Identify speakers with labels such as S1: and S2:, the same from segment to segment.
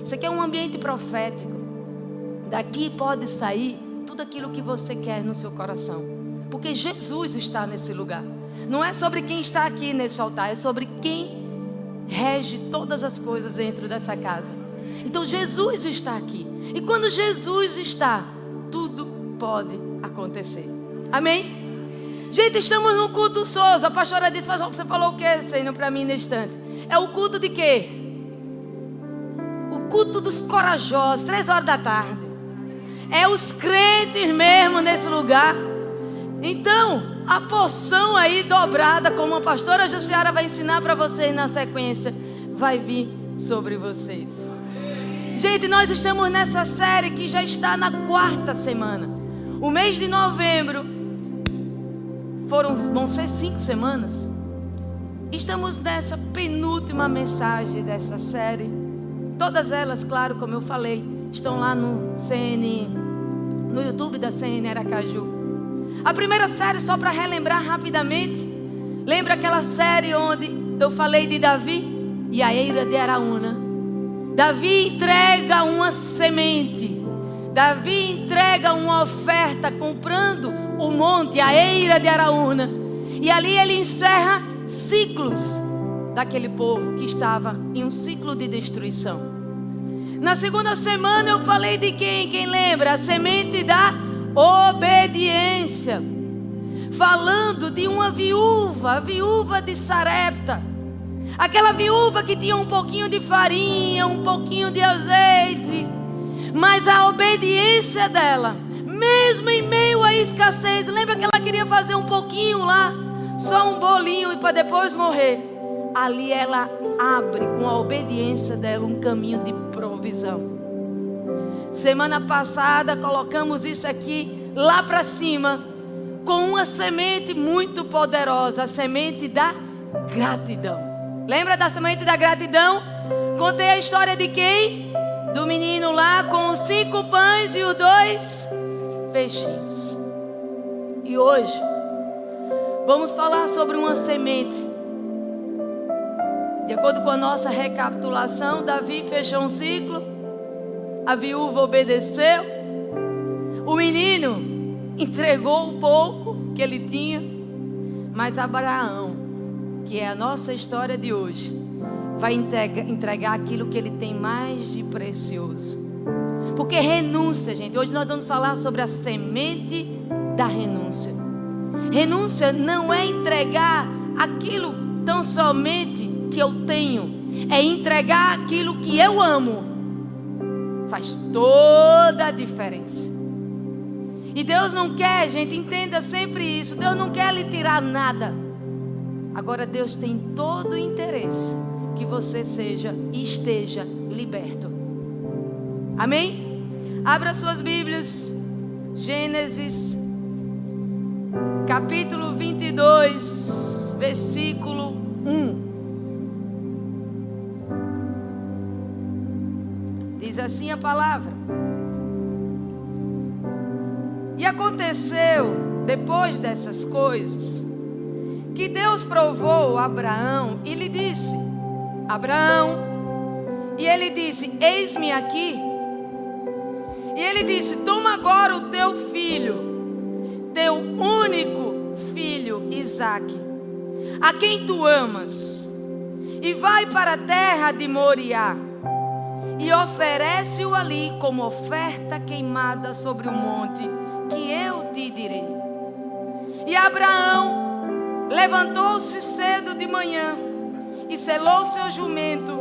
S1: Isso aqui é um ambiente profético. Daqui pode sair tudo aquilo que você quer no seu coração, porque Jesus está nesse lugar. Não é sobre quem está aqui nesse altar, é sobre quem rege todas as coisas dentro dessa casa. Então Jesus está aqui, e quando Jesus está, tudo pode acontecer. Amém? Gente, estamos num culto Souza. A pastora disse: você falou o que, Senhor, para mim nesse instante? É o culto de quê? O culto dos corajosos, 3 horas da tarde. É os crentes mesmo nesse lugar. Então, a porção aí dobrada, como a pastora Jussiara vai ensinar para vocês na sequência, vai vir sobre vocês. Gente, nós estamos nessa série que já está na 4ª semana. O mês de novembro vão ser 5 semanas. Estamos nessa penúltima mensagem dessa série. Todas elas, claro, como eu falei, estão lá no YouTube da CN Aracaju. A primeira série, só para relembrar rapidamente, lembra aquela série onde eu falei de Davi e a eira de Araúna? Davi entrega uma semente, Davi entrega uma oferta comprando o monte, a eira de Araúna, e ali ele encerra ciclos daquele povo que estava em um ciclo de destruição. Na segunda semana eu falei de quem lembra? A semente da obediência, falando de uma viúva, a viúva de Sarepta, aquela viúva que tinha um pouquinho de farinha, um pouquinho de azeite, mas a obediência dela, mesmo em meio à escassez, lembra que ela queria fazer um pouquinho lá, só um bolinho e para depois morrer? Ali ela abre com a obediência dela um caminho de provisão. Semana passada colocamos isso aqui lá para cima com uma semente muito poderosa, a semente da gratidão. Lembra da semente da gratidão? Contei a história de quem? Do menino lá com os 5 pães e os 2 peixinhos. E hoje vamos falar sobre uma semente. De acordo com a nossa recapitulação, Davi fechou um ciclo, a viúva obedeceu, o menino entregou o pouco que ele tinha, mas Abraão, que é a nossa história de hoje, vai entregar aquilo que ele tem mais de precioso. Porque renúncia, gente, hoje nós vamos falar sobre a semente da renúncia. Renúncia não é entregar aquilo tão somente que eu tenho, é entregar aquilo que eu amo. Faz toda a diferença. E Deus não quer, gente, entenda sempre isso, Deus não quer lhe tirar nada. Agora Deus tem todo o interesse que você esteja liberto. Amém? Abra suas Bíblias, Gênesis capítulo 22, versículo 1. Diz assim a palavra: e aconteceu depois dessas coisas que Deus provou a Abraão e lhe disse: Abraão, e ele disse: eis-me aqui. E ele disse: toma agora o teu filho, teu único filho Isaque, a quem tu amas, e vai para a terra de Moriá, e oferece-o ali como oferta queimada sobre o monte que eu te direi. E Abraão levantou-se cedo de manhã e selou seu jumento,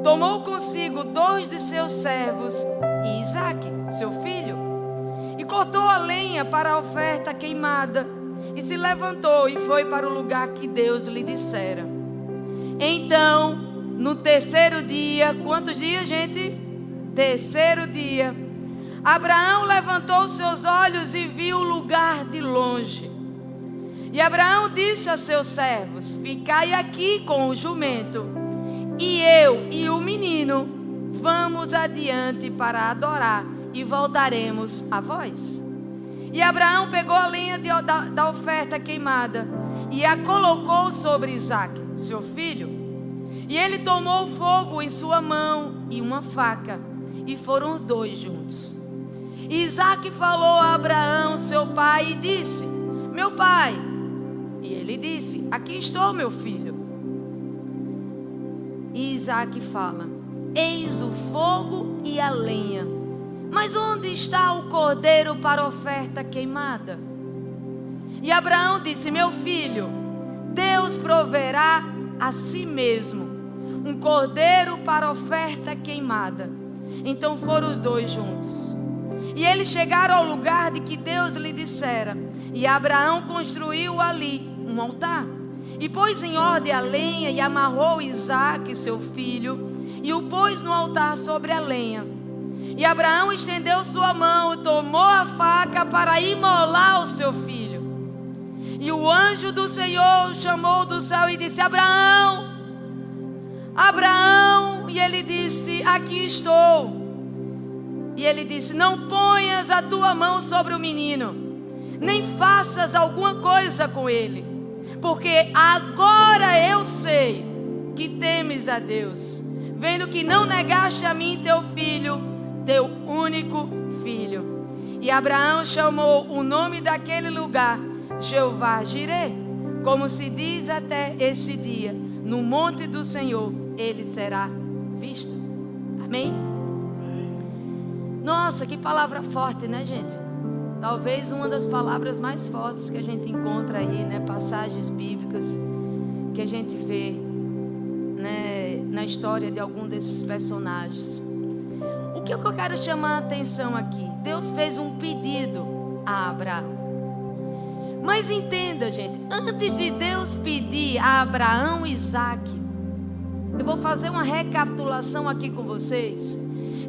S1: tomou consigo 2 de seus servos e Isaque, seu filho, e cortou a lenha para a oferta queimada, e se levantou e foi para o lugar que Deus lhe dissera. Então, no 3º dia, quantos dias, gente? 3º dia, Abraão levantou seus olhos e viu o lugar de longe. E Abraão disse a seus servos: ficai aqui com o jumento, e eu e o menino vamos adiante para adorar, e voltaremos a vós. E Abraão pegou a lenha da oferta queimada e a colocou sobre Isaque, seu filho. E ele tomou fogo em sua mão e uma faca, E foram os dois juntos. E Isaque falou a Abraão, seu pai, e disse: meu pai. E ele disse: aqui estou, meu filho. E Isaque fala: eis o fogo e a lenha, mas onde está o cordeiro para oferta queimada? E Abraão disse: meu filho, Deus proverá a si mesmo um cordeiro para oferta queimada. Então foram os dois juntos. E eles chegaram ao lugar de que Deus lhe dissera. E Abraão construiu ali um altar. E pôs em ordem a lenha e amarrou Isaque, seu filho, e o pôs no altar sobre a lenha. E Abraão estendeu sua mão, tomou a faca para imolar o seu filho. E o anjo do Senhor chamou do céu e disse: Abraão, Abraão. E ele disse: aqui estou. E ele disse: não ponhas a tua mão sobre o menino, nem faças alguma coisa com ele, porque agora eu sei que temes a Deus, vendo que não negaste a mim teu filho, teu único filho. E Abraão chamou o nome daquele lugar Jeová Jireh, como se diz até este dia: no monte do Senhor ele será visto. Amém? Nossa, que palavra forte, né, gente? Talvez uma das palavras mais fortes que a gente encontra aí, né? Passagens bíblicas que a gente vê, né, na história de algum desses personagens. O que eu quero chamar a atenção aqui? Deus fez um pedido a Abraão. Mas entenda, gente, antes de Deus pedir a Abraão e Isaque, eu vou fazer uma recapitulação aqui com vocês.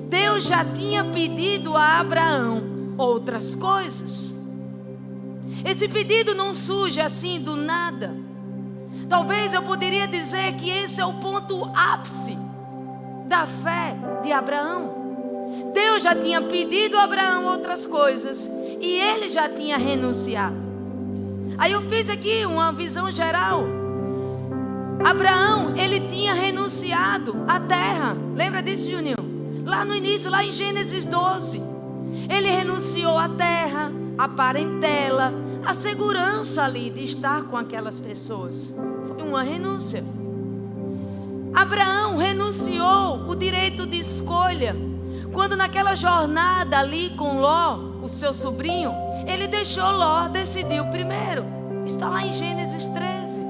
S1: Deus já tinha pedido a Abraão outras coisas. Esse pedido não surge assim do nada. Talvez eu poderia dizer que esse é o ponto ápice da fé de Abraão. Deus já tinha pedido a Abraão outras coisas e ele já tinha renunciado. Aí eu fiz aqui uma visão geral. Abraão, ele tinha renunciado à terra. Lembra disso, Juninho? Lá no início, lá em Gênesis 12. Ele renunciou à terra, à parentela, à segurança ali de estar com aquelas pessoas. Foi uma renúncia. Abraão renunciou o direito de escolha. Quando naquela jornada ali com Ló, o seu sobrinho, ele deixou Ló, decidiu primeiro. Está lá em Gênesis 13.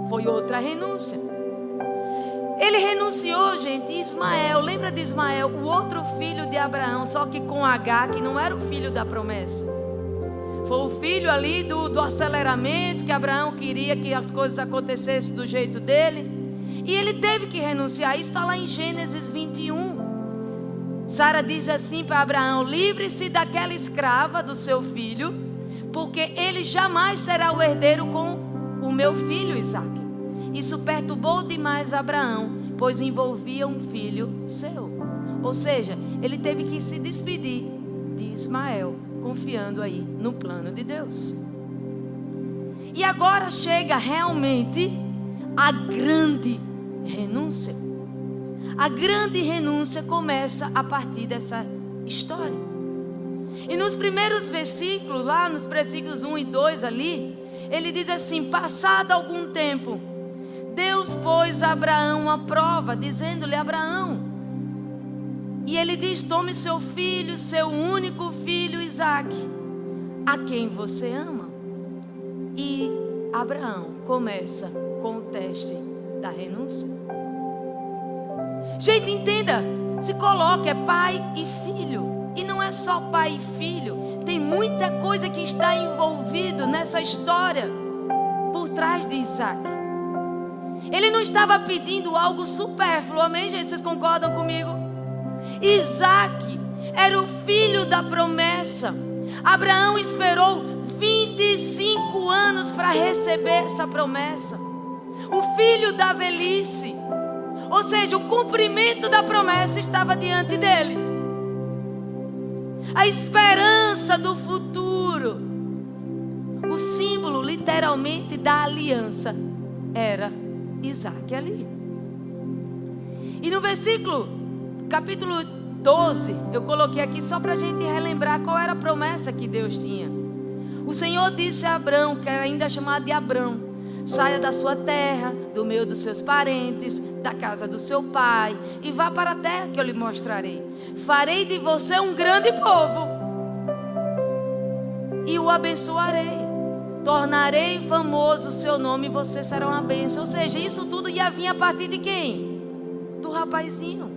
S1: Foi outra renúncia. Ele renunciou, gente, Ismael. Lembra de Ismael, o outro filho de Abraão, só que com H, que não era o filho da promessa. Foi o filho ali do aceleramento, que Abraão queria que as coisas acontecessem do jeito dele. E ele teve que renunciar. Isso está lá em Gênesis 21. Sara diz assim para Abraão: livre-se daquela escrava do seu filho, porque ele jamais será o herdeiro com o meu filho Isaque. Isso perturbou demais Abraão, pois envolvia um filho seu. Ou seja, ele teve que se despedir de Ismael, confiando aí no plano de Deus. E agora chega realmente a grande renúncia. A grande renúncia começa a partir dessa história. E nos primeiros versículos, lá nos versículos 1 e 2 ali, ele diz assim: passado algum tempo, Deus pôs a Abraão à prova, dizendo-lhe: Abraão. E ele diz: tome seu filho, seu único filho Isaque, a quem você ama. E Abraão começa com o teste da renúncia. Gente, entenda, se coloca, é pai e filho. E não é só pai e filho. Tem muita coisa que está envolvido nessa história por trás de Isaque. Ele não estava pedindo algo supérfluo, amém, gente? Vocês concordam comigo? Isaque era o filho da promessa. Abraão esperou 25 anos para receber essa promessa. O filho da velhice. Ou seja, o cumprimento da promessa estava diante dele. A esperança do futuro. O símbolo, literalmente, da aliança era Isaque ali. E no versículo, capítulo 12, eu coloquei aqui só para a gente relembrar qual era a promessa que Deus tinha. O Senhor disse a Abrão, que era ainda chamado de Abrão: saia da sua terra, do meio dos seus parentes, da casa do seu pai, e vá para a terra que eu lhe mostrarei. Farei de você um grande povo e o abençoarei. Tornarei famoso o seu nome e você será uma bênção. Ou seja, isso tudo ia vir a partir de quem? Do rapazinho.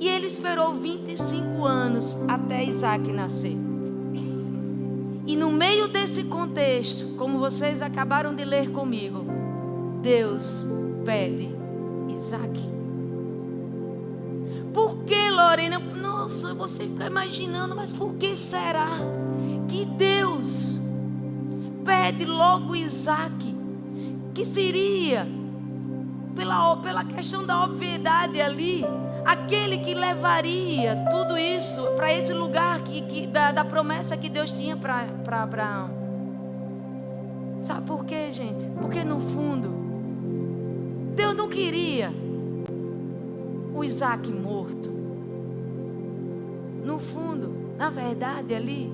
S1: E ele esperou 25 anos até Isaac nascer. E no meio desse contexto, como vocês acabaram de ler comigo, Deus pede Isaac. Por que, Lorena? Nossa, você fica imaginando, mas por que será que Deus pede logo Isaac? Que seria, pela questão da obviedade ali, aquele que levaria tudo isso para esse lugar da promessa que Deus tinha para Abraão. Sabe por quê, gente? Porque no fundo, Deus não queria o Isaac morto. No fundo, na verdade ali,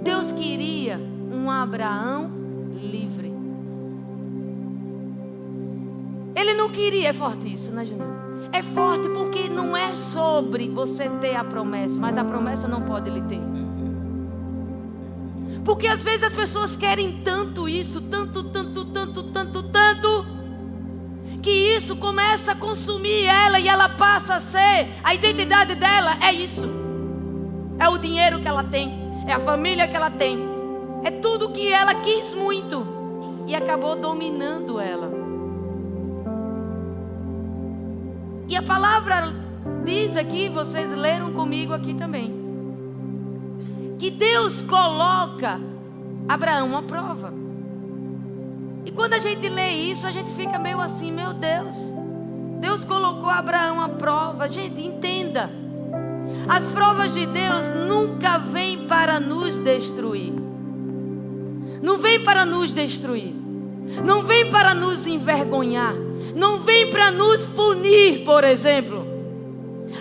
S1: Deus queria um Abraão livre. Ele não queria, é forte isso, né, Juninho? É forte porque não é sobre você ter a promessa, mas a promessa não pode lhe ter. Porque às vezes as pessoas querem tanto isso, tanto, que isso começa a consumir ela e ela passa a ser, a identidade dela é isso. É o dinheiro que ela tem, é a família que ela tem, é tudo que ela quis muito e acabou dominando ela. E a palavra diz aqui, vocês leram comigo aqui também, que Deus coloca Abraão à prova. E quando a gente lê isso, a gente fica meio assim, meu Deus, Deus colocou Abraão à prova. Gente, entenda, as provas de Deus nunca vêm para nos destruir. Não vem para nos destruir, não vem para nos envergonhar, não vem para nos punir, por exemplo.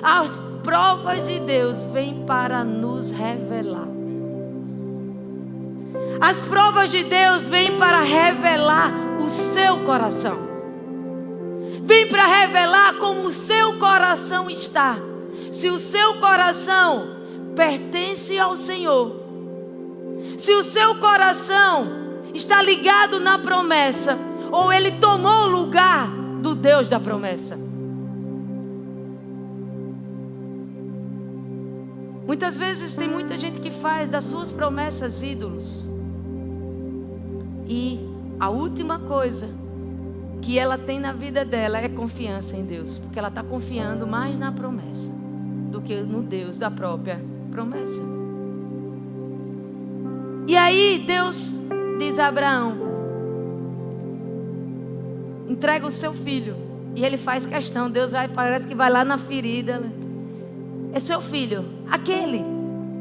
S1: As provas de Deus vêm para nos revelar. As provas de Deus vêm para revelar o seu coração. Vem para revelar como o seu coração está. Se o seu coração pertence ao Senhor, se o seu coração está ligado na promessa, ou ele tomou o lugar do Deus da promessa. Muitas vezes tem muita gente que faz das suas promessas ídolos. E a última coisa que ela tem na vida dela é confiança em Deus. Porque ela está confiando mais na promessa do que no Deus da própria promessa. E aí Deus diz a Abraão: entrega o seu filho. E ele faz questão. Deus parece que vai lá na ferida, né? É seu filho, aquele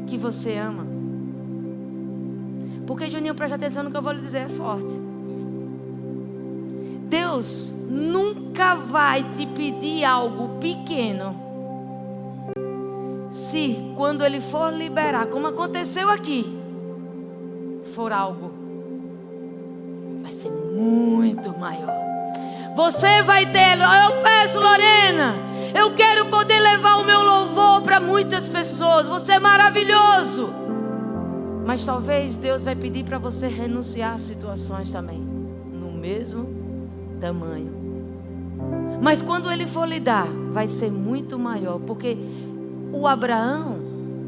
S1: que você ama. Porque, Juninho, preste atenção no que eu vou lhe dizer, é forte. Deus nunca vai te pedir algo pequeno se, quando Ele for liberar, como aconteceu aqui, for algo, vai ser muito maior. Você vai ter, eu peço, Lorena, eu quero poder levar o meu louvor para muitas pessoas. Você é maravilhoso. Mas talvez Deus vai pedir para você renunciar a situações também, no mesmo tamanho. Mas quando Ele for lhe dar, vai ser muito maior. Porque o Abraão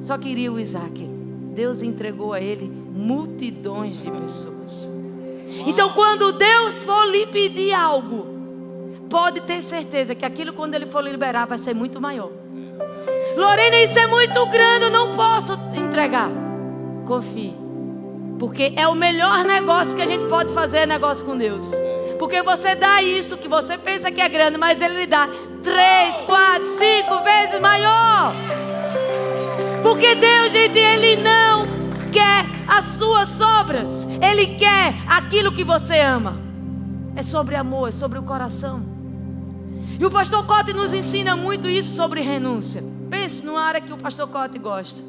S1: só queria o Isaac. Deus entregou a ele multidões de pessoas. Então quando Deus for lhe pedir algo, pode ter certeza que aquilo, quando Ele for liberar, vai ser muito maior. Lorena, isso é muito grande, eu não posso entregar. Confie. Porque é o melhor negócio que a gente pode fazer, é negócio com Deus. Porque você dá isso que você pensa que é grande, mas Ele lhe dá 3, 4, 5 vezes maior. Porque Deus, gente, Ele não quer as suas obras. Ele quer aquilo que você ama. É sobre amor, é sobre o coração. E o pastor Cote nos ensina muito isso sobre renúncia. Pense numa área que o pastor Cote gosta.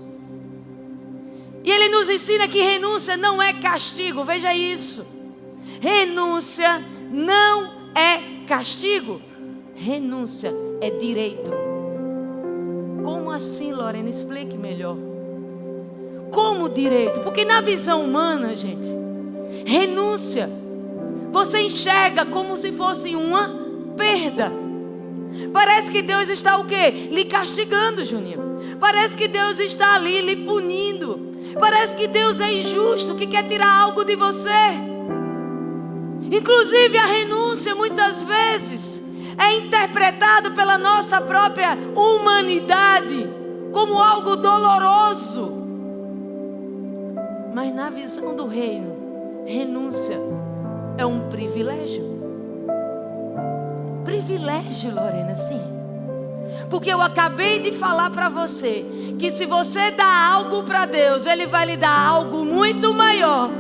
S1: E ele nos ensina que renúncia não é castigo. Veja isso. Renúncia não é castigo. Renúncia é direito. Como assim, Lorena? Explique melhor. Como direito? Porque na visão humana, gente, renúncia você enxerga como se fosse uma perda. Parece que Deus está o quê? Lhe castigando, Juninho. Parece que Deus está ali lhe punindo. Parece que Deus é injusto, que quer tirar algo de você. Inclusive a renúncia muitas vezes é interpretado pela nossa própria humanidade como algo doloroso. Mas na visão do reino, renúncia é um privilégio. Privilégio, Lorena, sim. Porque eu acabei de falar para você que se você dá algo para Deus, Ele vai lhe dar algo muito maior.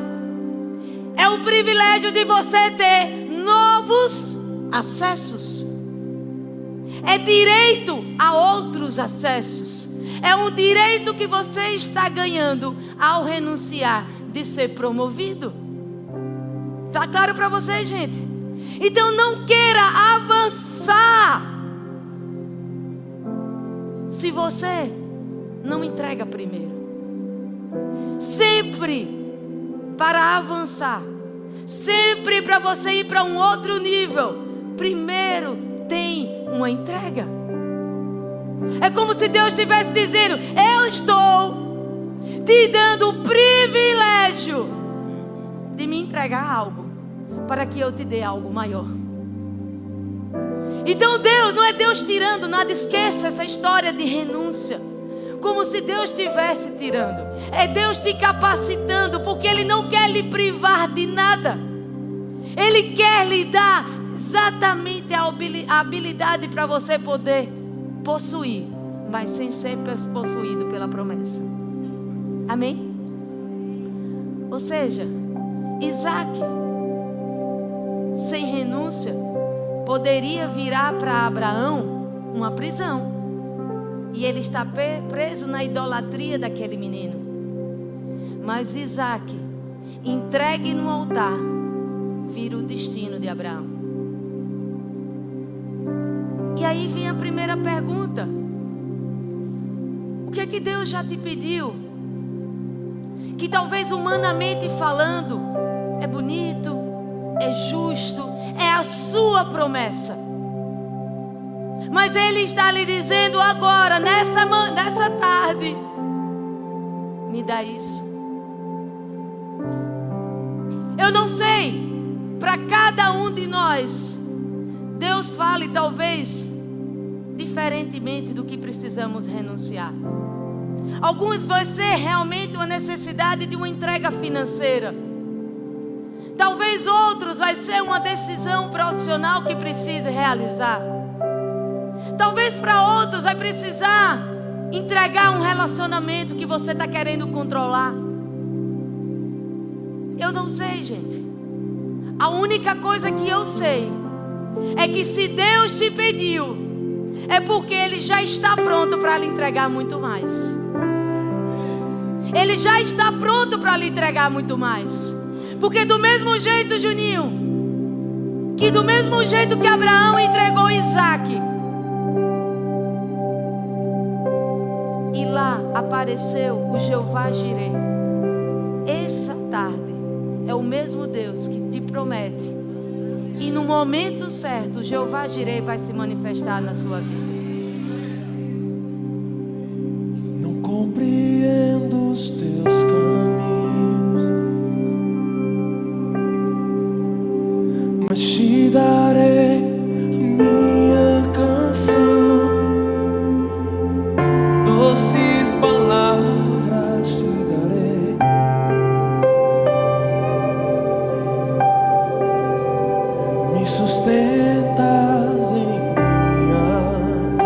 S1: É um privilégio de você ter novos acessos. É direito a outros acessos. É um direito que você está ganhando ao renunciar de ser promovido. Tá claro para vocês, gente? Então não queira avançar se você não entrega primeiro. Sempre para avançar, sempre para você ir para um outro nível, primeiro tem uma entrega. É como se Deus estivesse dizendo: eu estou te dando o privilégio de me entregar algo, para que eu te dê algo maior. Então Deus, não é Deus tirando nada, esqueça essa história de renúncia. Como se Deus estivesse tirando. É Deus te capacitando, porque Ele não quer lhe privar de nada. Ele quer lhe dar exatamente a habilidade para você poder possuir, mas sem ser possuído pela promessa. Amém? Ou seja, Isaac, sem renúncia, poderia virar para Abraão uma prisão. E ele está preso na idolatria daquele menino. Mas Isaac, entregue no altar, vira o destino de Abraão. E aí vem a primeira pergunta: o que é que Deus já te pediu? Que talvez humanamente falando é bonito, é justo, é a sua promessa. Mas Ele está lhe dizendo agora, nessa tarde: me dá isso. Eu não sei, para cada um de nós, Deus fale talvez diferentemente do que precisamos renunciar. Alguns vai ser realmente uma necessidade de uma entrega financeira. Talvez outros vai ser uma decisão profissional que precise realizar. Talvez para outros vai precisar entregar um relacionamento que você está querendo controlar. Eu não sei, gente. A única coisa que eu sei é que se Deus te pediu, é porque Ele já está pronto para lhe entregar muito mais. Ele já está pronto para lhe entregar muito mais. Porque do mesmo jeito, Juninho, que do mesmo jeito que Abraão entregou Isaac, e lá apareceu o Jeová Jireh. Essa tarde é o mesmo Deus que te promete. E no momento certo, o Jeová Jireh vai se manifestar na sua vida.
S2: Não compreendo os teus caminhos, mas te darei a minha canção. Doces palavras te darei. Me sustentas em minha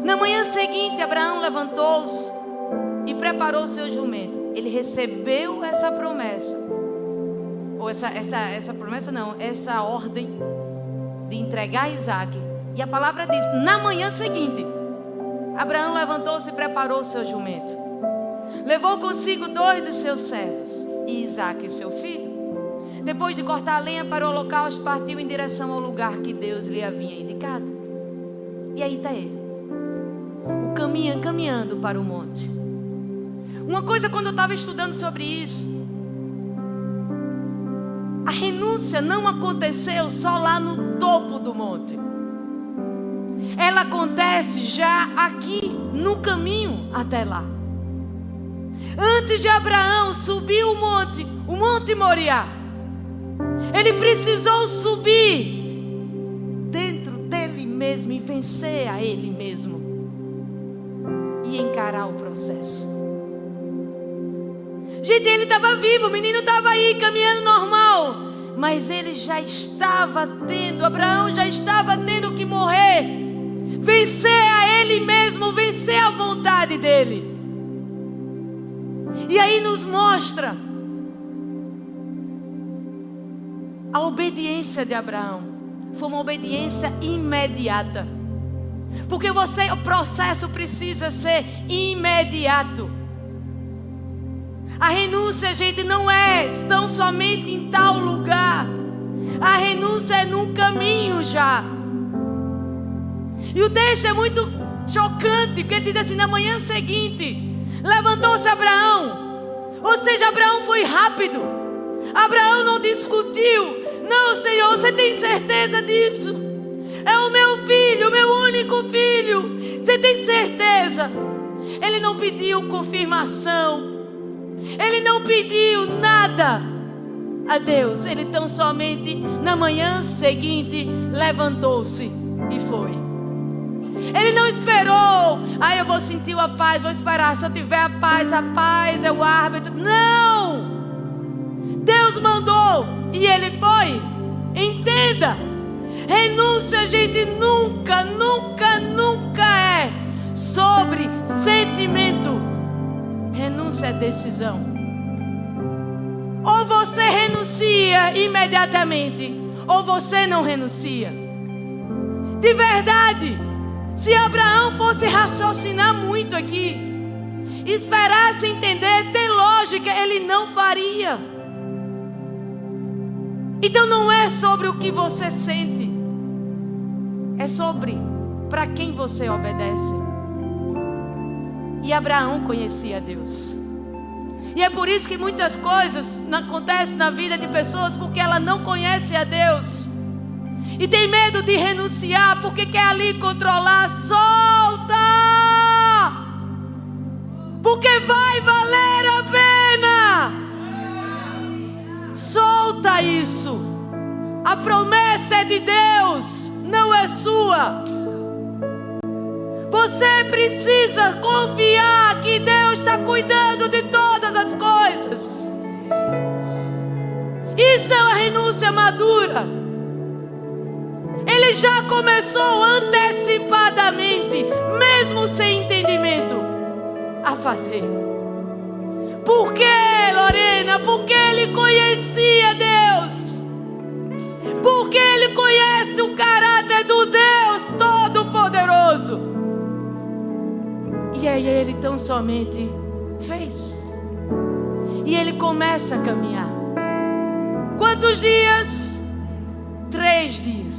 S1: Na manhã seguinte, Abraão levantou-se e preparou seu jumento. Ele recebeu essa promessa, ou essa promessa não, essa ordem de entregar Isaac. E a palavra diz: na manhã seguinte, Abraão levantou-se e preparou seu jumento. Levou consigo 2 dos seus servos e Isaac, seu filho. Depois de cortar a lenha para o holocausto, partiu em direção ao lugar que Deus lhe havia indicado. E aí está ele, caminhando para o monte. Uma coisa, quando eu estava estudando sobre isso, a renúncia não aconteceu só lá no topo do monte. Ela acontece já aqui no caminho até lá. Antes de Abraão subir o Monte Moriá, ele precisou subir dentro dele mesmo e vencer a ele mesmo e encarar o processo. Gente, ele estava vivo, o menino estava aí caminhando normal, mas ele já estava tendo, Abraão já estava tendo que morrer, vencer a ele mesmo, vencer a vontade dele. E aí nos mostra a obediência de Abraão. Foi uma obediência imediata. Porque o processo precisa ser imediato. A renúncia, gente, não é tão somente em tal lugar. A renúncia é num caminho já. E o texto é muito chocante, porque diz assim: na manhã seguinte, levantou-se Abraão. Ou seja, Abraão foi rápido. Abraão não discutiu. Não, Senhor, você tem certeza disso? É o meu filho, o meu único filho. Você tem certeza? Ele não pediu confirmação. Ele não pediu nada a Deus. Ele tão somente, na manhã seguinte, levantou-se e foi. Ele não esperou: eu vou sentir a paz, vou esperar. Se eu tiver a paz é o árbitro. Não! Deus mandou e ele foi. Entenda, renúncia, gente, nunca é sobre sentimento. Renúncia é decisão. Ou você renuncia imediatamente, ou você não renuncia. De verdade, se Abraão fosse raciocinar muito aqui, esperasse entender, ter lógica, ele não faria. Então não é sobre o que você sente, é sobre para quem você obedece. E Abraão conhecia Deus. E é por isso que muitas coisas acontecem na vida de pessoas, porque ela não conhece a Deus. E tem medo de renunciar, porque quer ali controlar. Solta! Porque vai valer a pena. Solta isso. A promessa é de Deus, não é sua. Você precisa confiar que Deus está cuidando de todas as coisas. Isso é uma renúncia madura. Ele já começou antecipadamente, mesmo sem entendimento, a fazer. Por quê, Lorena? Porque ele conhecia Deus. Porque ele conhece o caráter do Deus Todo-Poderoso. E aí ele tão somente fez. E ele começa a caminhar. Quantos dias? 3 dias.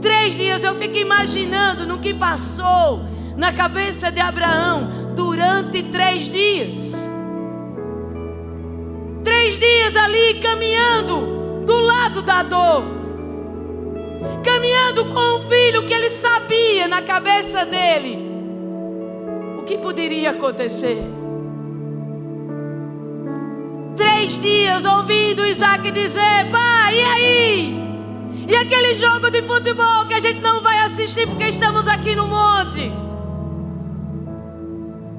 S1: 3 dias. Eu fico imaginando no que passou na cabeça de Abraão durante 3 dias. 3 dias ali caminhando do lado da dor, caminhando com um filho que ele sabia na cabeça dele o que poderia acontecer. 3 dias ouvindo Isaac dizer: pai, e aí? E aquele jogo de futebol que a gente não vai assistir porque estamos aqui no monte?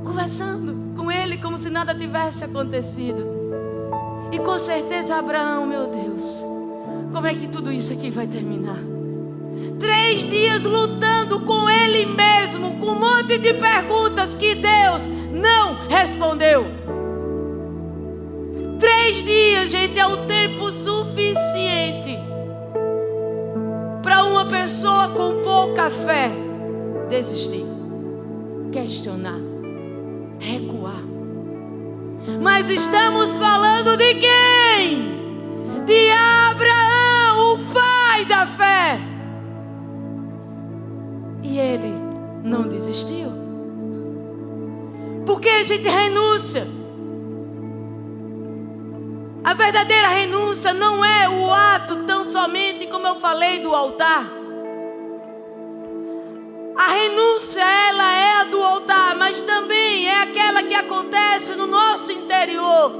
S1: Conversando com ele como se nada tivesse acontecido. E com certeza Abraão, meu Deus, como é que tudo isso aqui vai terminar? 3 dias lutando com ele que Deus não respondeu. 3 dias, gente, é o tempo suficiente para uma pessoa com pouca fé desistir, questionar, recuar. Mas estamos falando de quem? De Abraão, o pai da fé. E ele não desistiu. Porque, gente, renúncia. A verdadeira renúncia não é o ato tão somente como eu falei do altar. A renúncia, ela é a do altar, mas também é aquela que acontece no nosso interior.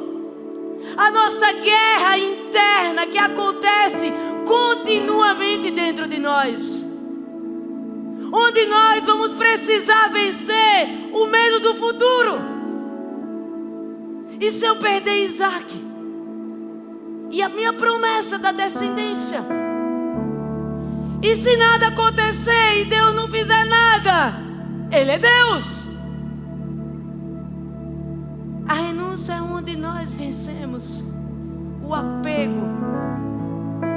S1: A nossa guerra interna que acontece continuamente dentro de nós. Onde nós vamos precisar vencer o medo do futuro. E se eu perder Isaac? E a minha promessa da descendência? E se nada acontecer e Deus não fizer nada? Ele é Deus. A renúncia é onde nós vencemos o apego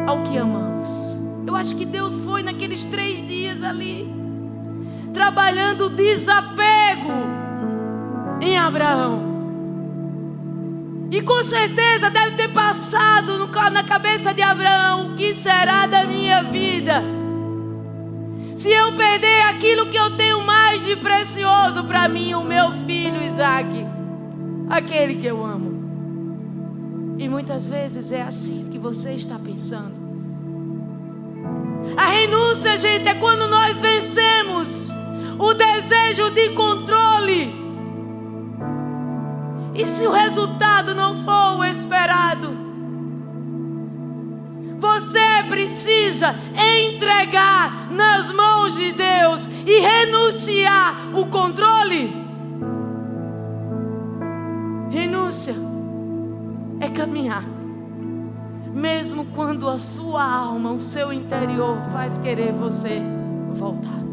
S1: ao que amamos. Eu acho que Deus foi naqueles 3 dias ali, trabalhando o desapego em Abraão. E com certeza deve ter passado na cabeça de Abraão: o que será da minha vida se eu perder aquilo que eu tenho mais de precioso para mim, o meu filho Isaac, aquele que eu amo? E muitas vezes é assim que você está pensando. A renúncia, gente, é quando nós vencemos o desejo de controle. E se o resultado não for o esperado, você precisa entregar nas mãos de Deus e renunciar o controle. Renúncia é caminhar, mesmo quando a sua alma, o seu interior faz querer você voltar.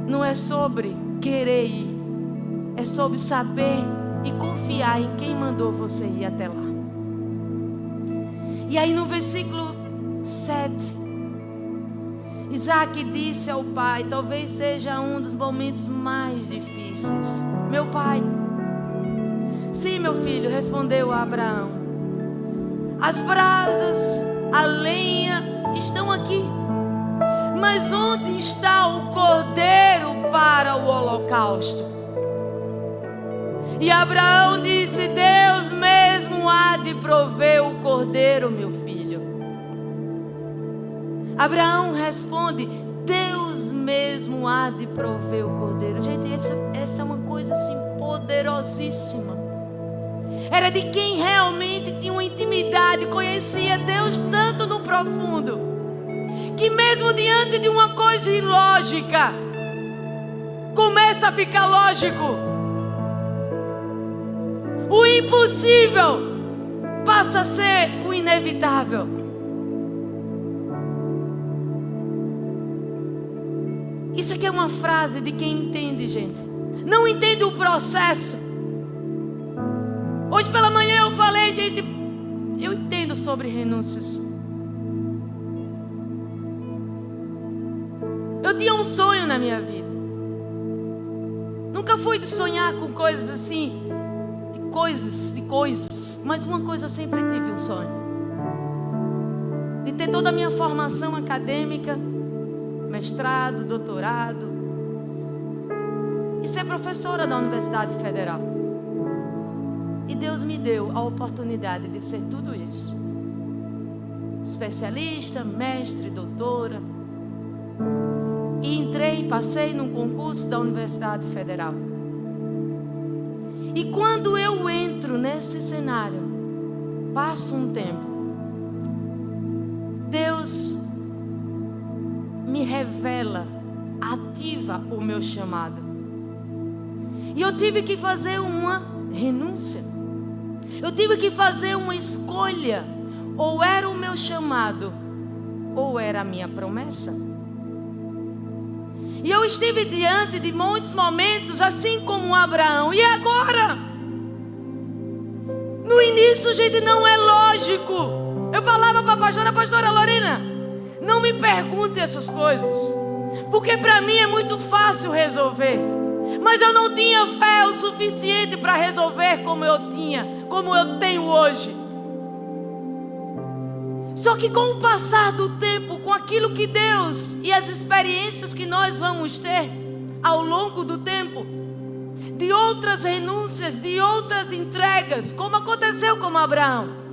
S1: Não é sobre querer ir, é sobre saber e confiar em quem mandou você ir até lá. E aí no versículo 7, Isaac disse ao pai, talvez seja um dos momentos mais difíceis: meu pai. Sim, meu filho, respondeu Abraão. As brasas, a lenha estão aqui, mas onde está o cordeiro para o holocausto? E Abraão disse: Deus mesmo há de prover o cordeiro, meu filho. Abraão responde: Deus mesmo há de prover o cordeiro. Gente, essa é uma coisa assim poderosíssima. Era de quem realmente tinha uma intimidade, conhecia Deus tanto no profundo, que mesmo diante de uma coisa ilógica, começa a ficar lógico. O impossível passa a ser o inevitável. Isso aqui é uma frase de quem entende, gente. Não entende o processo. Hoje pela manhã eu falei, gente, eu entendo sobre renúncias. Eu tinha um sonho na minha vida. Nunca fui de sonhar com coisas assim, de coisas, mas uma coisa eu sempre tive um sonho: de ter toda a minha formação acadêmica, mestrado, doutorado, e ser professora da Universidade Federal. E Deus me deu a oportunidade de ser tudo isso: especialista, mestre, doutora. E passei num concurso da Universidade Federal. E quando eu entro nesse cenário, passo um tempo, Deus me revela, ativa o meu chamado. E eu tive que fazer uma renúncia. Eu tive que fazer uma escolha. Ou era o meu chamado, ou era a minha promessa. E eu estive diante de muitos momentos, assim como Abraão. E agora? No início, gente, não é lógico. Eu falava para a pastora Lorena, não me pergunte essas coisas, porque para mim é muito fácil resolver. Mas eu não tinha fé o suficiente para resolver como eu tenho hoje. Só que com o passar do tempo, com aquilo que Deus e as experiências que nós vamos ter ao longo do tempo, de outras renúncias, de outras entregas, como aconteceu com Abraão,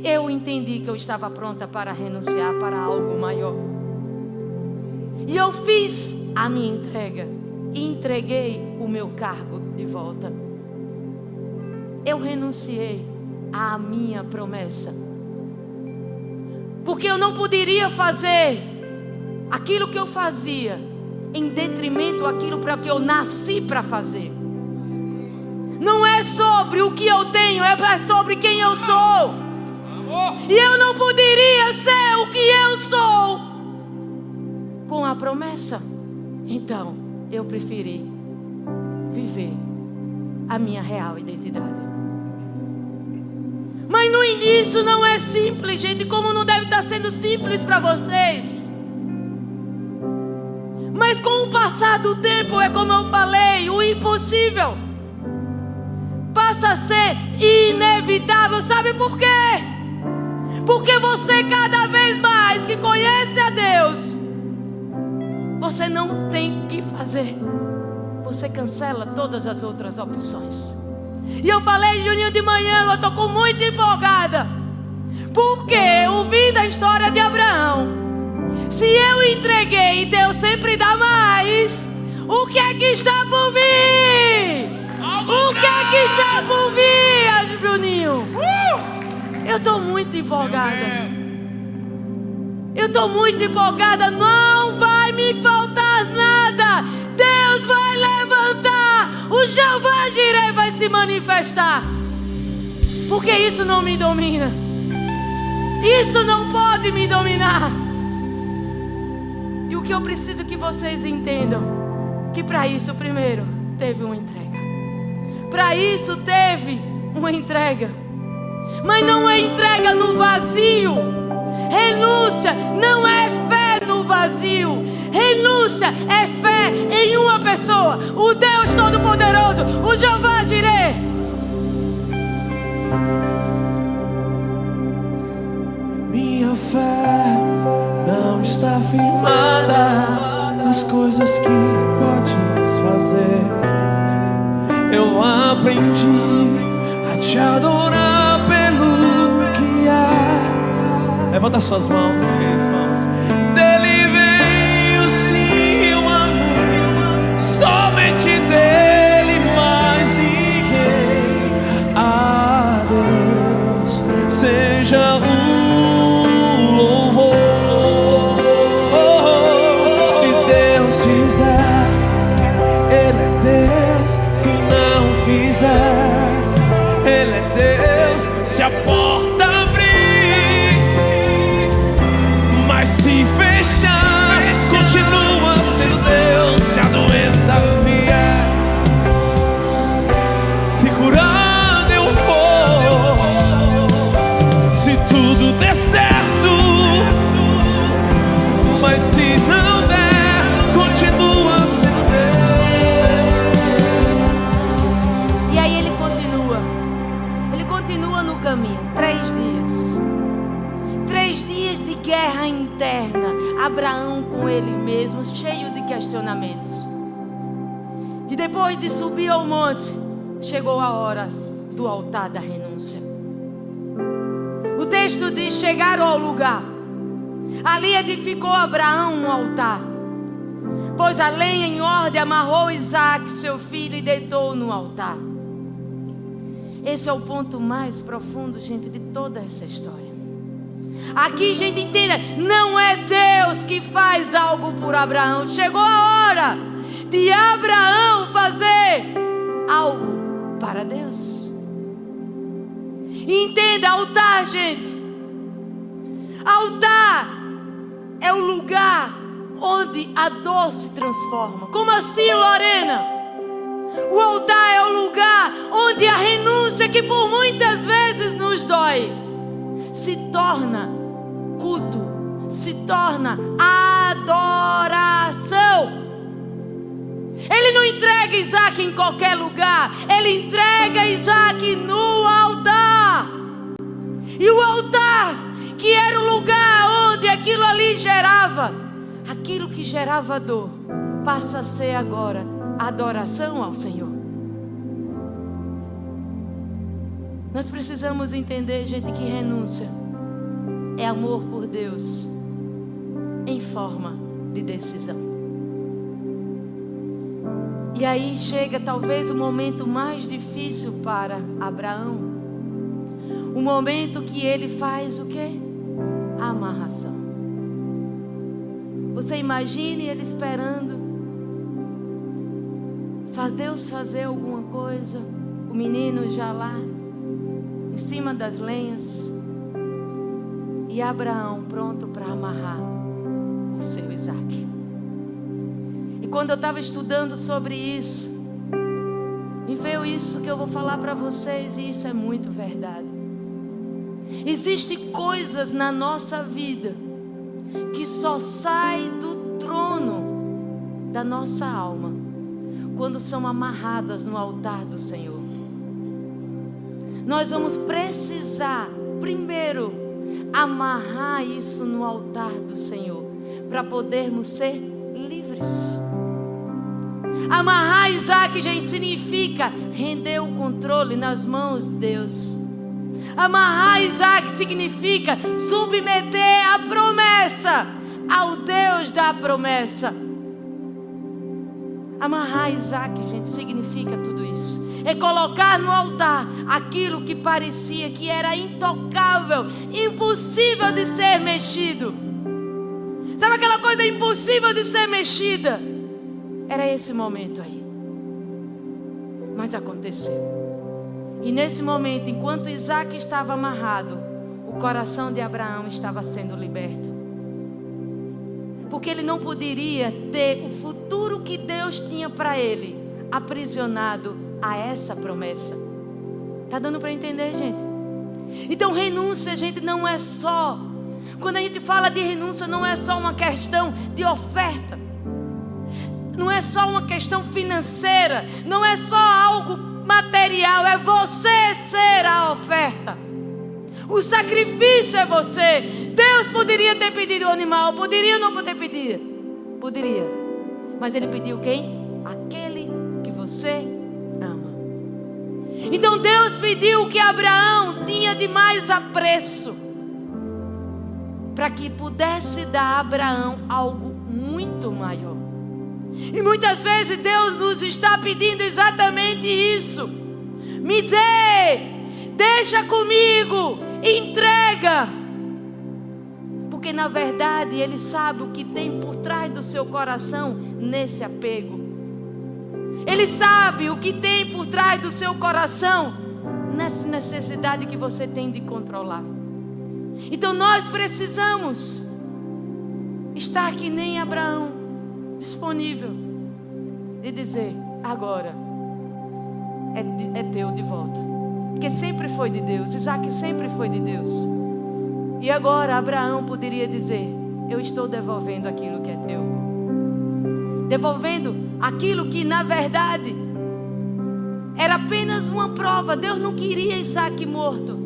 S1: eu entendi que eu estava pronta para renunciar para algo maior. E eu fiz a minha entrega e entreguei o meu cargo de volta. Eu renunciei à minha promessa, porque eu não poderia fazer aquilo que eu fazia em detrimento daquilo para que eu nasci para fazer. Não é sobre o que eu tenho, é sobre quem eu sou. E eu não poderia ser o que eu sou com a promessa. Então eu preferi viver a minha real identidade. Mas no início não é simples, gente, como não deve estar sendo simples para vocês. Mas com o passar do tempo, é como eu falei, o impossível passa a ser inevitável. Sabe por quê? Porque você, cada vez mais que conhece a Deus, você não tem o que fazer. Você cancela todas as outras opções. E eu falei, Juninho, de manhã, eu estou muito empolgada, porque ouvindo a história de Abraão, se eu entreguei e Deus sempre dá mais, o que é que está por vir? O que é que está por vir, Juninho? Eu estou muito empolgada. Eu estou muito empolgada. Não vai me faltar nada. Deus vai levantar. O Jeová Jireh vai se manifestar. Porque isso não me domina. Isso não pode me dominar. E o que eu preciso que vocês entendam, que para isso primeiro teve uma entrega. Para isso teve uma entrega. Mas não é entrega no vazio. Renúncia não é fé no vazio. Renúncia é fé em uma pessoa, o Deus Todo-Poderoso, o Jeová Jireh.
S2: Minha fé não está firmada nas coisas que podes fazer. Eu aprendi a te adorar pelo que é. Levanta suas mãos, vamos. Dele veio sim o amor, somente dele, mais ninguém. A Deus seja o louvor. Se Deus fizer, Ele é Deus. Se não fizer, Ele é Deus. Se a porta abrir, mas se fechar, continua sendo Deus. Se a doença vier, se curando eu vou. Se tudo der certo, mas se não der, continua sendo Deus.
S1: E aí ele continua no caminho. 3 dias de guerra interna. Abraão com ele mesmo, cheio de questionamentos. E depois de subir ao monte, chegou a hora do altar da renúncia. O texto diz: chegaram ao lugar. Ali edificou Abraão um altar. Pôs a lenha em ordem, amarrou Isaque, seu filho, e deitou no altar. Esse é o ponto mais profundo, gente, de toda essa história. Aqui, gente, entenda, não é Deus que faz algo por Abraão. Chegou a hora de Abraão fazer algo para Deus. Entenda, altar, gente. Altar é o lugar onde onde a dor se transforma. Como assim, Lorena? O altar é o lugar onde a renúncia, que por muitas vezes nos dói, se torna culto, se torna adoração. Ele não entrega Isaac em qualquer lugar, ele entrega Isaac no altar. E o altar, que era o lugar onde aquilo ali gerava, aquilo que gerava dor, passa a ser agora adoração ao Senhor. Nós precisamos entender, gente, que renúncia é amor por Deus em forma de decisão. E aí chega talvez o momento mais difícil para Abraão. O momento que ele faz o quê? A amarração. Você imagine ele esperando Deus fazer alguma coisa, o menino já lá em cima das lenhas, e Abraão pronto para amarrar o seu Isaac. E quando eu estava estudando sobre isso, me veio isso que eu vou falar para vocês, e isso é muito verdade. Existem coisas na nossa vida que só saem do trono da nossa alma quando são amarradas no altar do Senhor. Nós vamos precisar primeiro amarrar isso no altar do Senhor para podermos ser livres. Amarrar Isaac já significa render o controle nas mãos de Deus. Amarrar Isaac significa submeter a promessa ao Deus da promessa. Amarrar Isaac, gente, significa tudo isso. É colocar no altar aquilo que parecia que era intocável, impossível de ser mexido. Sabe aquela coisa impossível de ser mexida? Era esse momento aí. Mas aconteceu. E nesse momento, enquanto Isaac estava amarrado, o coração de Abraão estava sendo liberto. Porque ele não poderia ter o futuro que Deus tinha para ele aprisionado a essa promessa. Está dando para entender, gente? Então renúncia, gente, não é só, quando a gente fala de renúncia, não é só uma questão de oferta, não é só uma questão financeira, não é só algo material, é você ser a oferta. O sacrifício é você. Deus poderia ter pedido o animal, poderia ou não ter pedido? Poderia. Mas ele pediu quem? Aquele que você ama. Então Deus pediu o que Abraão tinha de mais apreço, para que pudesse dar a Abraão algo muito maior. E muitas vezes Deus nos está pedindo exatamente isso. Me dê, deixa comigo, entrega. Porque na verdade Ele sabe o que tem por trás do seu coração nesse apego. Ele sabe o que tem por trás do seu coração nessa necessidade que você tem de controlar. Então nós precisamos estar que nem Abraão, disponível de dizer: agora é teu de volta. Porque sempre foi de Deus, Isaac sempre foi de Deus. E agora Abraão poderia dizer: eu estou devolvendo aquilo que é teu. Devolvendo aquilo que na verdade era apenas uma prova. Deus não queria Isaac morto.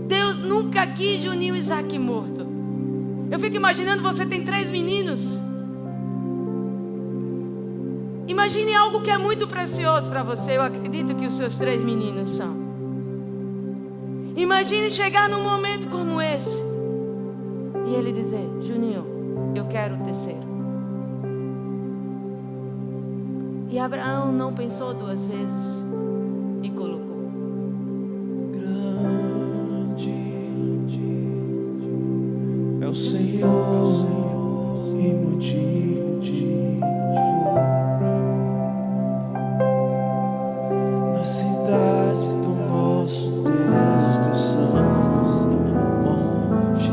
S1: Deus nunca quis unir o Isaac morto. Eu fico imaginando, você tem 3 meninos. Imagine algo que é muito precioso para você. Eu acredito que os seus 3 meninos são. Imagine chegar num momento como esse e ele dizer: Juninho, eu quero o terceiro. E Abraão não pensou 2 vezes e colocou.
S2: Grande é o Senhor e muito digno de louvor. Na cidade do nosso Deus, teu santo monte,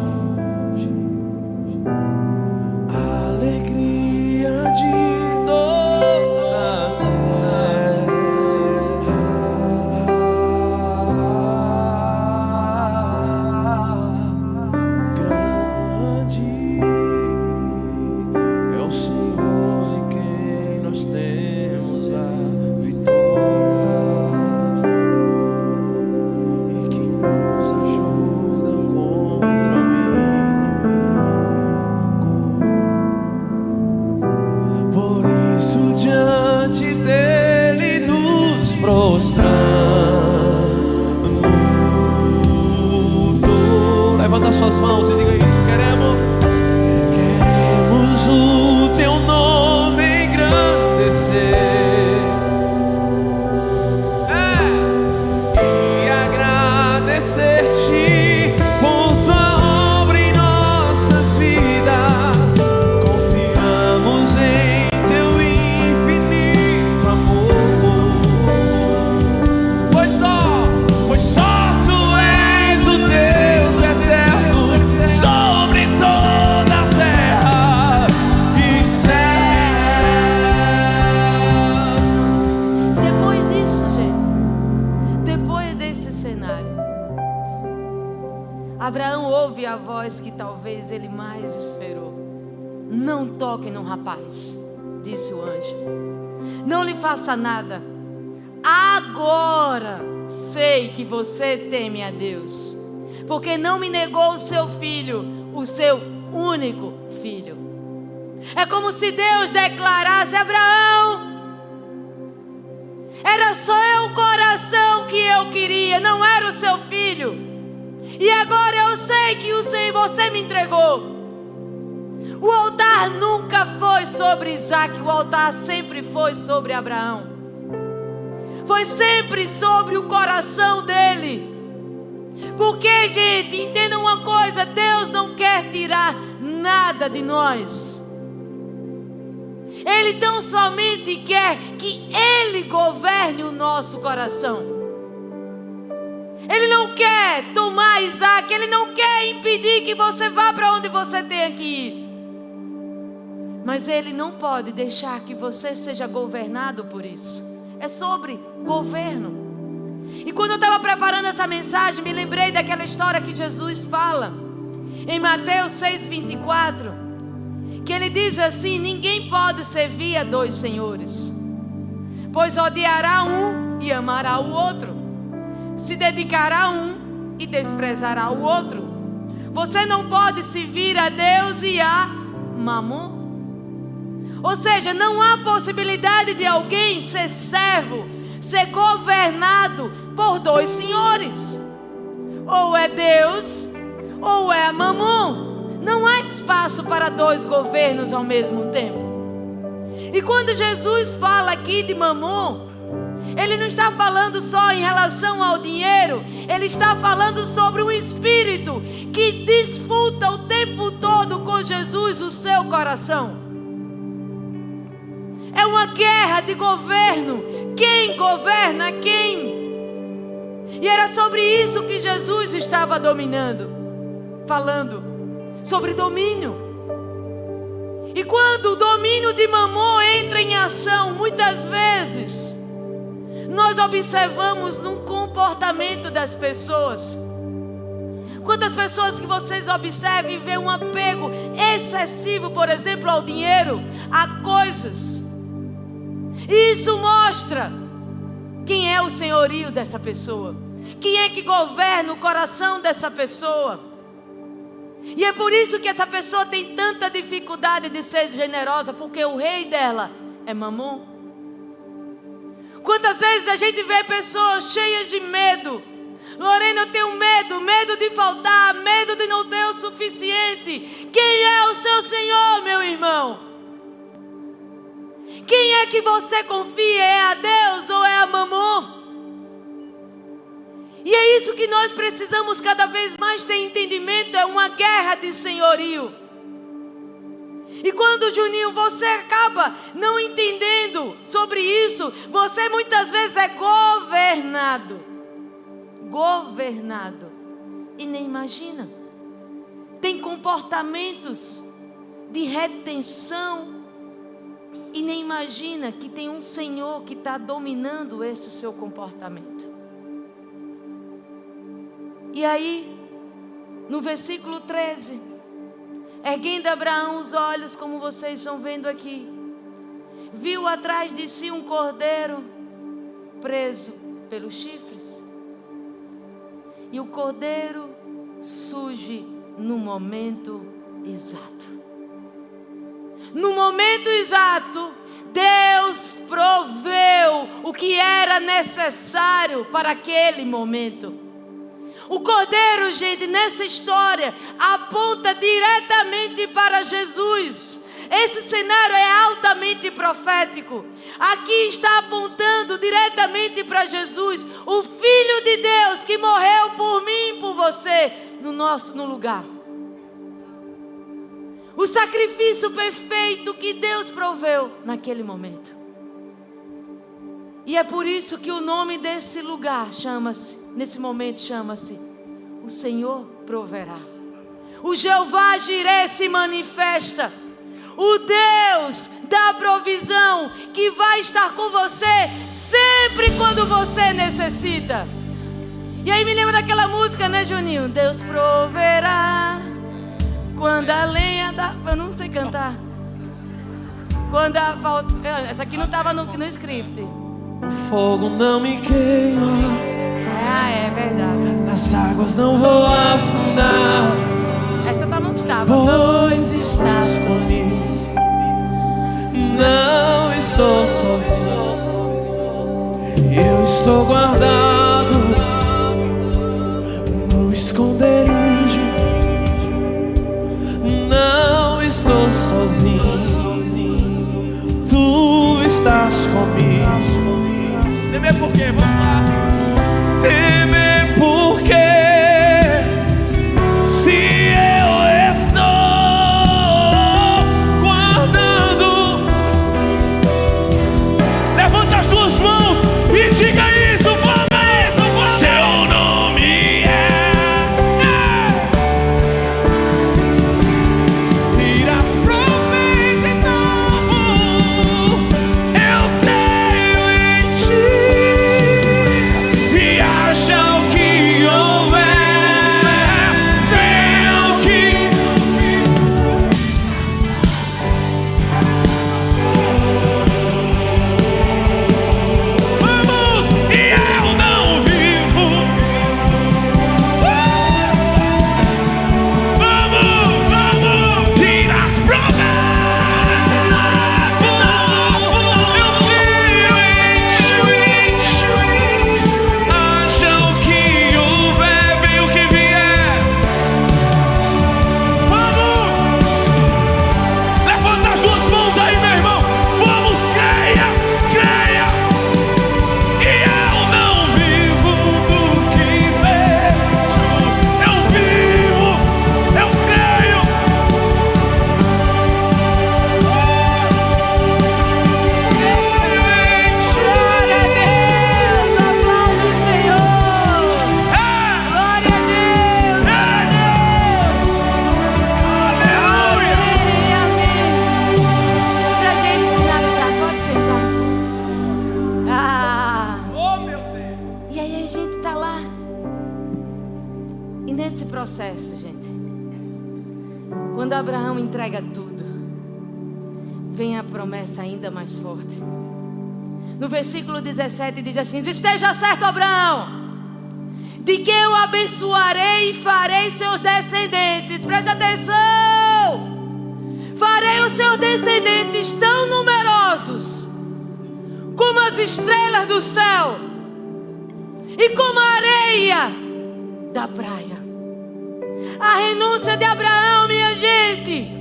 S2: alegria
S1: voz que talvez ele mais esperou. Não toque no rapaz, disse o anjo. Não lhe faça nada. Agora sei que você teme a Deus, porque não me negou o seu filho, o seu único filho. É como se Deus declarasse: Abraão, era só o coração que eu queria, não era o seu filho. E agora eu sei que você me entregou. O altar nunca foi sobre Isaac, o altar sempre foi sobre Abraão. Foi sempre sobre o coração dele. Porque, gente, entendam uma coisa: Deus não quer tirar nada de nós. Ele tão somente quer que Ele governe o nosso coração. Ele não quer tomar Isaac, Ele não quer impedir que você vá para onde você tenha que ir. Mas Ele não pode deixar que você seja governado por isso. É sobre governo. E quando eu estava preparando essa mensagem, me lembrei daquela história que Jesus fala em Mateus 6:24, que Ele diz assim: ninguém pode servir a dois senhores, pois odiará um e amará o outro, se dedicará a um e desprezará o outro. Você não pode servir a Deus e a Mamon. Ou seja, não há possibilidade de alguém ser servo, ser governado por dois senhores. Ou é Deus, ou é a Mamon. Não há espaço para dois governos ao mesmo tempo. E quando Jesus fala aqui de Mamon, Ele não está falando só em relação ao dinheiro. Ele está falando sobre um espírito que disputa o tempo todo com Jesus o seu coração. É uma guerra de governo. Quem governa quem? E era sobre isso que Jesus estava falando sobre domínio. E quando o domínio de Mamon entra em ação, muitas vezes nós observamos no comportamento das pessoas. Quantas pessoas que vocês observam e vê um apego excessivo, por exemplo, ao dinheiro, a coisas. Isso mostra quem é o senhorio dessa pessoa. Quem é que governa o coração dessa pessoa. E é por isso que essa pessoa tem tanta dificuldade de ser generosa, porque o rei dela é Mamon. Quantas vezes a gente vê pessoas cheias de medo. Lorena, eu tenho medo de faltar, medo de não ter o suficiente. Quem é o seu Senhor, meu irmão? Quem é que você confia? É a Deus ou é a Mamon? E é isso que nós precisamos cada vez mais ter entendimento. É uma guerra de senhorio. E quando, Juninho, você acaba não entendendo sobre isso, você muitas vezes é governado. E nem imagina. Tem comportamentos de retenção e nem imagina que tem um Senhor que está dominando esse seu comportamento. E aí, no versículo 13, erguendo Abraão os olhos, como vocês estão vendo aqui, viu atrás de si um cordeiro preso pelos chifres. E o cordeiro surge no momento exato. No momento exato, Deus proveu o que era necessário para aquele momento. O cordeiro, gente, nessa história, aponta diretamente para Jesus. Esse cenário é altamente profético. Aqui está apontando diretamente para Jesus, o Filho de Deus que morreu por mim e por você no lugar. O sacrifício perfeito que Deus proveu naquele momento. E é por isso que o nome desse lugar nesse momento chama-se o Senhor proverá. O Jeová Jireh se manifesta. O Deus da provisão que vai estar com você sempre quando você necessita. E aí me lembra daquela música, né, Juninho? Deus proverá Quando a lenha da... Eu não sei cantar. Quando a... Essa aqui não estava no script.
S2: O fogo não me queima.
S1: Ah, é verdade.
S2: Nas águas não vou afundar.
S1: Essa não estava.
S2: Pois estás comigo. Não estou sozinho. Eu estou guardado no esconderijo. Não estou sozinho. Tu estás comigo. Temer por quê? Vamos lá. Temer por quê? Se eu estou guardando. Levanta as suas mãos e diga isso, vamos! Seu nome irás prover de novo. Eu creio em ti. E haja o que houver, venha o que. Vamos! E eu não vivo. Vamos! Irás provar. Eu creio em ti. Haja o que houver, venha o que vier. Vamos! Levanta as suas mãos aí, meu irmão. Vamos, creia! E eu não vivo do que vejo. Eu vivo, eu creio.
S1: Glória a Deus. Aplaude o Senhor. Glória a Deus.
S2: Aleluia!
S1: Amém. Pra gente finalizar, pode sentar.
S2: Oh, meu Deus!
S1: E aí a gente tá lá. E nesse processo, gente, quando Abraão entrega tudo, vem a promessa ainda mais forte. No versículo 17 diz assim: esteja certo, Abraão, de que eu abençoarei e farei seus descendentes. Presta atenção. Farei os seus descendentes tão numerosos como as estrelas do céu e como a areia da praia. A renúncia de Abraão, minha gente,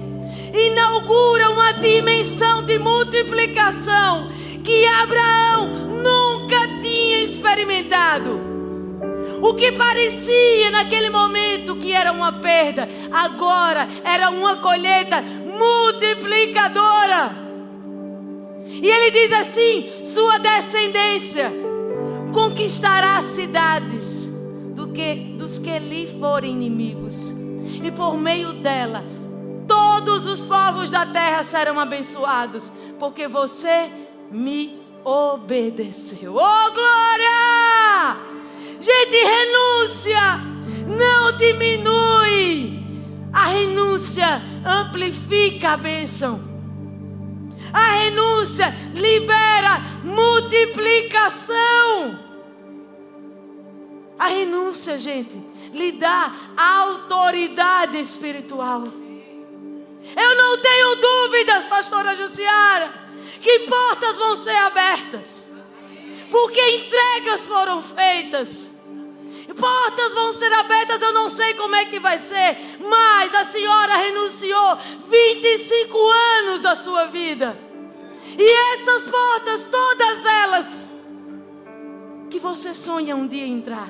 S1: inaugura uma dimensão de multiplicação que Abraão nunca tinha experimentado. O que parecia naquele momento que era uma perda, agora era uma colheita multiplicadora. E ele diz assim: sua descendência conquistará cidades dos que lhe forem inimigos, e por meio dela todos os povos da terra serão abençoados, porque você me obedeceu. Oh, glória! Gente, renúncia não diminui. A renúncia amplifica a bênção. A renúncia libera multiplicação. A renúncia, gente, lhe dá autoridade espiritual. Eu não tenho dúvidas, pastora Jussiara, que portas vão ser abertas, porque entregas foram feitas. Portas vão ser abertas, eu não sei como é que vai ser, mas a senhora renunciou 25 anos da sua vida. E essas portas, todas elas que você sonha um dia entrar,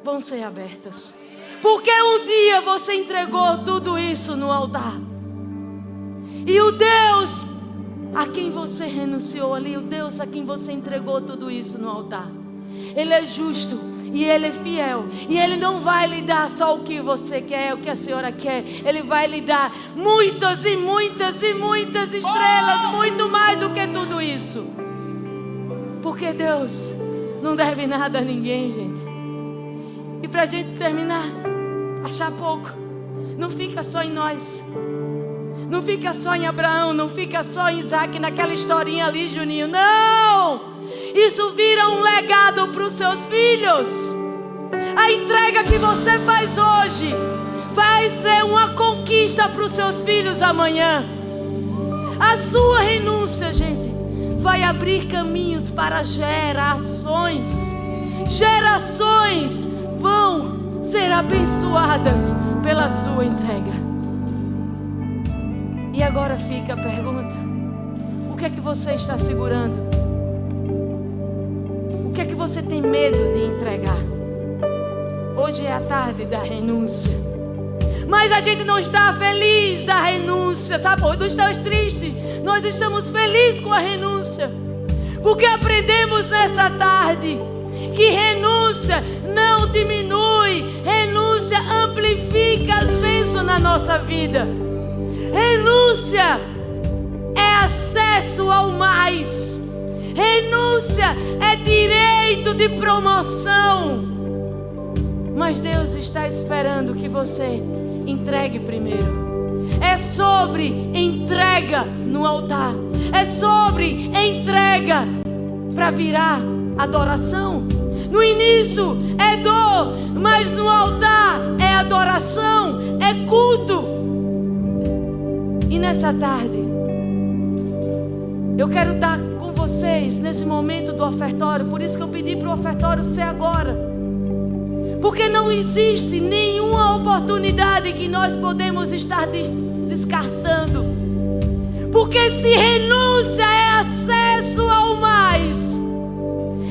S1: vão ser abertas. Porque um dia você entregou tudo isso no altar. E o Deus a quem você renunciou ali, o Deus a quem você entregou tudo isso no altar, Ele é justo e Ele é fiel. E Ele não vai lhe dar só o que você quer, o que a senhora quer. Ele vai lhe dar muitas e muitas e muitas estrelas, muito mais do que tudo isso. Porque Deus não deve nada a ninguém, gente. E pra gente terminar, achar pouco, não fica só em nós. Não fica só em Abraão, não fica só em Isaac, naquela historinha ali, Juninho. Não! Isso vira um legado para os seus filhos. A entrega que você faz hoje vai ser uma conquista para os seus filhos amanhã. A sua renúncia, gente, vai abrir caminhos para gerações. Gerações vão ser abençoadas pela sua entrega. E agora fica a pergunta: o que é que você está segurando? O que é que você tem medo de entregar? Hoje é a tarde da renúncia. Mas a gente não está feliz da renúncia, sabe? Nós não estamos tristes, nós estamos felizes com a renúncia. Porque aprendemos nessa tarde que renúncia não diminui, renúncia amplifica as bênçãos na nossa vida. Renúncia é acesso ao mais. Renúncia é direito de promoção. Mas Deus está esperando que você entregue primeiro. É sobre entrega no altar. É sobre entrega para virar adoração. No início é dor, mas no altar é adoração, é culto. E nessa tarde, eu quero estar com vocês nesse momento do ofertório. Por isso que eu pedi para o ofertório ser agora. Porque não existe nenhuma oportunidade que nós podemos estar descartando. Porque se renúncia é acesso ao mais,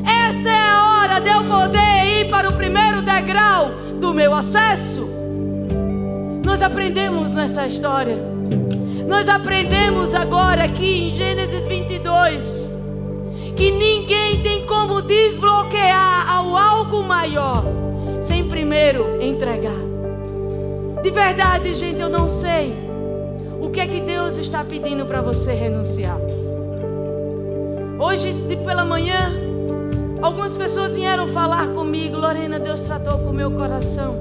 S1: essa é a hora de eu poder ir para o primeiro degrau do meu acesso. Nós aprendemos nessa história. Nós aprendemos agora aqui em Gênesis 22 que ninguém tem como desbloquear ao algo maior sem primeiro entregar. De verdade, gente, eu não sei o que é que Deus está pedindo para você renunciar. Hoje pela manhã, algumas pessoas vieram falar comigo. Lorena, Deus tratou com o meu coração.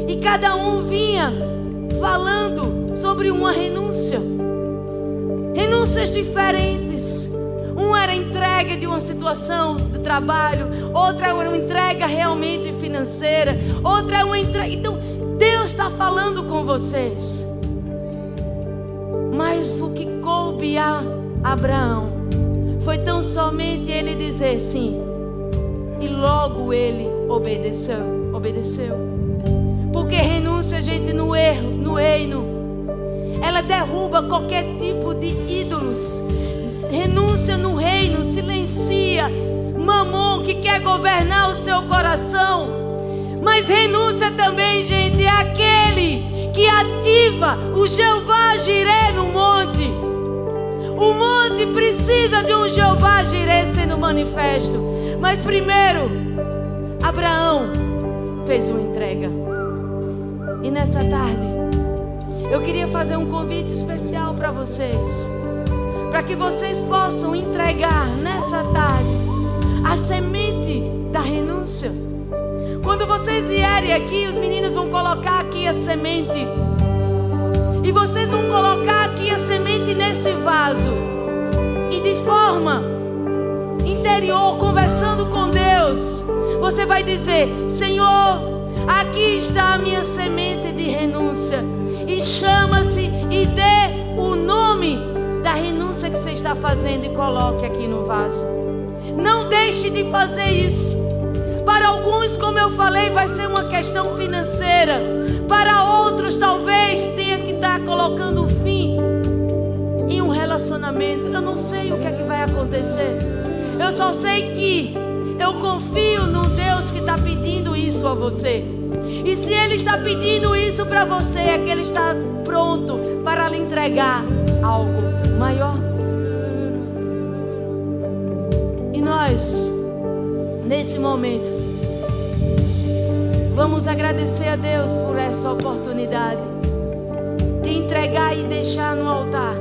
S1: E cada um vinha falando sobre uma renúncia. Renúncias diferentes. Um era entrega de uma situação de trabalho, outra era uma entrega realmente financeira, outra é uma entrega. Então, Deus está falando com vocês. Mas o que coube a Abraão foi tão somente ele dizer sim. E logo ele obedeceu. Porque renúncia, gente, no reino, ela derruba qualquer tipo de ídolos. Renúncia no reino silencia Mamon que quer governar o seu coração. Mas renúncia também, gente, é aquele que ativa o Jeová Jireh no monte. O monte precisa de um Jeová Jireh sendo manifesto. Mas primeiro, Abraão fez uma entrega. E nessa tarde, eu queria fazer um convite especial para vocês. Para que vocês possam entregar nessa tarde a semente da renúncia. Quando vocês vierem aqui, os meninos vão colocar aqui a semente. E vocês vão colocar aqui a semente nesse vaso. E de forma interior, conversando com Deus, você vai dizer: Senhor, aqui está a minha semente de renúncia. E chama-se e dê o nome da renúncia que você está fazendo e coloque aqui no vaso. Não deixe de fazer isso. Para alguns, como eu falei, vai ser uma questão financeira. Para outros, talvez tenha que estar colocando fim em um relacionamento. Eu não sei o que é que vai acontecer. Eu só sei que eu confio no Deus que está pedindo isso a você. E se Ele está pedindo isso para você, é que Ele está pronto para lhe entregar algo maior. E nós, nesse momento, vamos agradecer a Deus por essa oportunidade de entregar e deixar no altar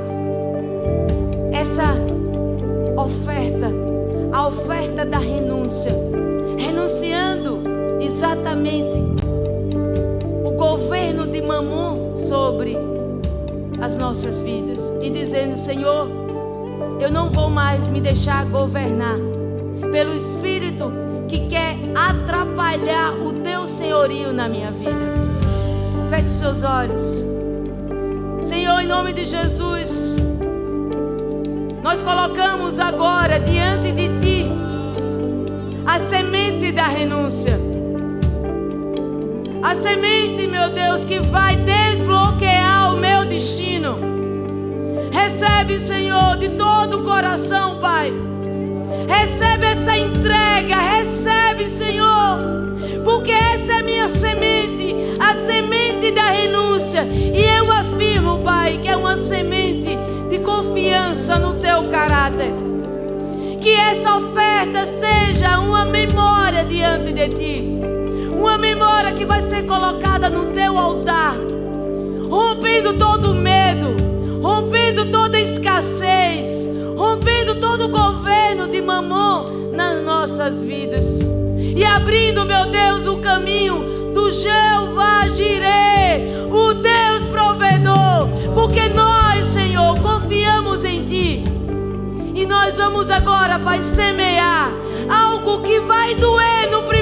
S1: essa oferta, a oferta da renúncia, renunciando exatamente o governo de de mamon sobre as nossas vidas e dizendo: Senhor, eu não vou mais me deixar governar pelo espírito que quer atrapalhar o teu senhorio na minha vida. Feche seus olhos. Senhor, em nome de Jesus, nós colocamos agora diante de Ti a semente da renúncia. A semente, meu Deus, que vai desbloquear o meu destino. Recebe, Senhor, de todo o coração, Pai. Recebe essa entrega, recebe, Senhor, porque essa é minha semente, a semente da renúncia. E eu afirmo, Pai, que é uma semente de confiança no Teu caráter. Que essa oferta seja uma memória diante de Ti, uma memória que vai ser colocada no Teu altar, rompendo todo medo, rompendo toda escassez, rompendo todo o governo de mamon nas nossas vidas e abrindo, meu Deus, o caminho do Jeová Jireh, o Deus provedor, porque nós, Senhor, confiamos em Ti. E nós vamos agora, Pai, semear algo que vai doer no primeiro